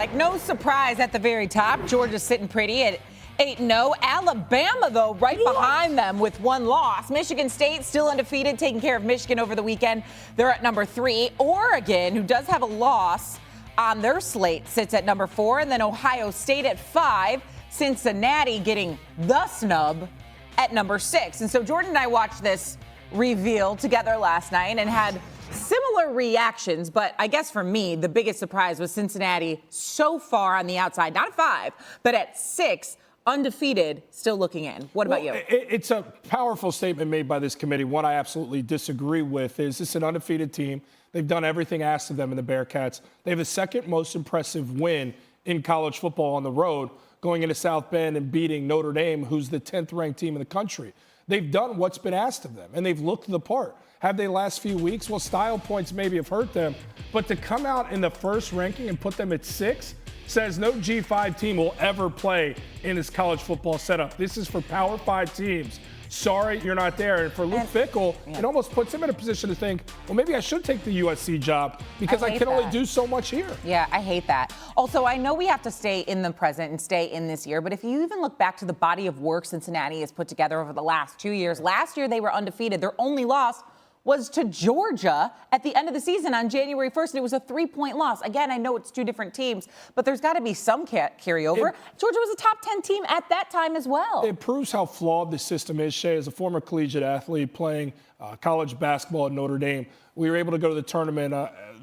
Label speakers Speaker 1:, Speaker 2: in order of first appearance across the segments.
Speaker 1: Like, no surprise at the very top. Georgia's sitting pretty at 8-0. Alabama, though, right behind them with one loss. Michigan State still undefeated, taking care of Michigan over the weekend. They're at number 3. Oregon, who does have a loss on their slate, sits at number 4. And then Ohio State at 5. Cincinnati getting the snub at number 6. And so Jordan and I watched this reveal together last night and had similar reactions, but I guess for me, the biggest surprise was Cincinnati so far on the outside, not at 5, but at 6, undefeated, still looking in. What about you?
Speaker 2: It's a powerful statement made by this committee. One I absolutely disagree with is this an undefeated team. They've done everything asked of them in the Bearcats. They have the second most impressive win in college football on the road, going into South Bend and beating Notre Dame, who's the 10th ranked team in the country. They've done what's been asked of them, and they've looked the part. Have they last few weeks? Well, style points maybe have hurt them, but to come out in the first ranking and put them at 6 says no G5 team will ever play in this college football setup. This is for Power 5 teams. Sorry, you're not there. And for Luke Fickell, it almost puts him in a position to think, well, maybe I should take the USC job because I can only do so much here.
Speaker 1: Yeah, I hate that. Also, I know we have to stay in the present and stay in this year, but if you even look back to the body of work Cincinnati has put together over the last 2 years, last year they were undefeated. Their only loss was to Georgia at the end of the season on January 1st, and it was a 3-point loss. Again, I know it's 2 different teams, but there's got to be some carryover. Georgia was a top 10 team at that time as well.
Speaker 2: It proves how flawed the system is, Shea. As a former collegiate athlete playing college basketball at Notre Dame, we were able to go to the tournament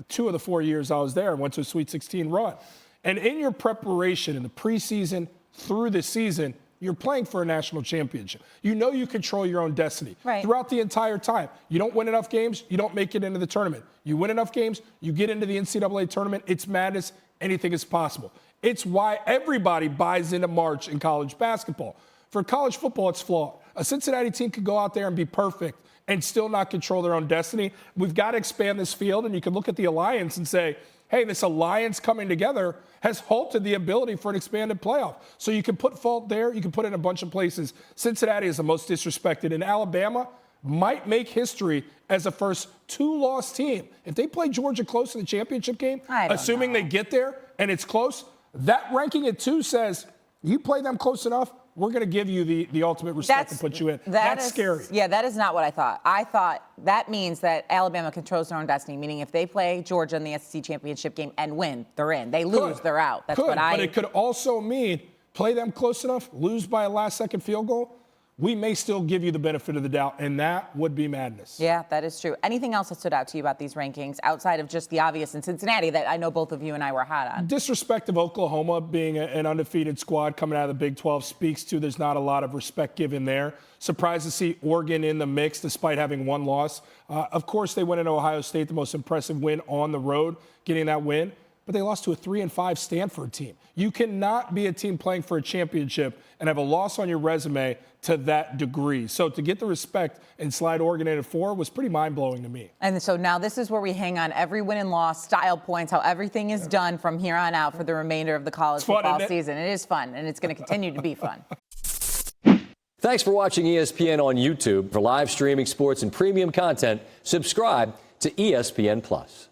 Speaker 2: 2 of the 4 years I was there and went to a Sweet 16 run. And in your preparation in the preseason through the season, you're playing for a national championship. You know you control your own destiny throughout the entire time. You don't win enough games, you don't make it into the tournament. You win enough games, you get into the NCAA tournament. It's madness. Anything is possible. It's why everybody buys into March in college basketball. For college football, it's flawed. A Cincinnati team could go out there and be perfect and still not control their own destiny. We've got to expand this field, and you can look at the alliance and say, hey, this alliance coming together has halted the ability for an expanded playoff. So you can put fault there. You can put it in a bunch of places. Cincinnati is the most disrespected. And Alabama might make history as a first 2-loss team. If they play Georgia close in the championship game, assuming they get there and it's close, that ranking at 2 says you play them close enough, we're going to give you the ultimate respect and put you in. That's scary.
Speaker 1: Yeah, that is not what I thought. I thought that means that Alabama controls their own destiny, meaning if they play Georgia in the SEC championship game and win, they're in. They lose, they're out. That's what
Speaker 2: But it could also mean play them close enough, lose by a last-second field goal, we may still give you the benefit of the doubt, and that would be madness.
Speaker 1: Yeah, that is true. Anything else that stood out to you about these rankings outside of just the obvious in Cincinnati that I know both of you and I were hot on?
Speaker 2: Disrespect of Oklahoma being an undefeated squad coming out of the Big 12 speaks to there's not a lot of respect given there. Surprised to see Oregon in the mix despite having one loss. Of course, they went into Ohio State, the most impressive win on the road, getting that win. But they lost to a 3-5 Stanford team. You cannot be a team playing for a championship and have a loss on your resume to that degree. So to get the respect and slide Oregon in at 4 was pretty mind-blowing to me.
Speaker 1: And so now this is where we hang on every win and loss, style points, how everything is done from here on out for the remainder of the college football season. It is fun, and it's going to continue to be fun.
Speaker 3: Thanks for watching ESPN on YouTube. For live streaming sports and premium content, subscribe to ESPN+.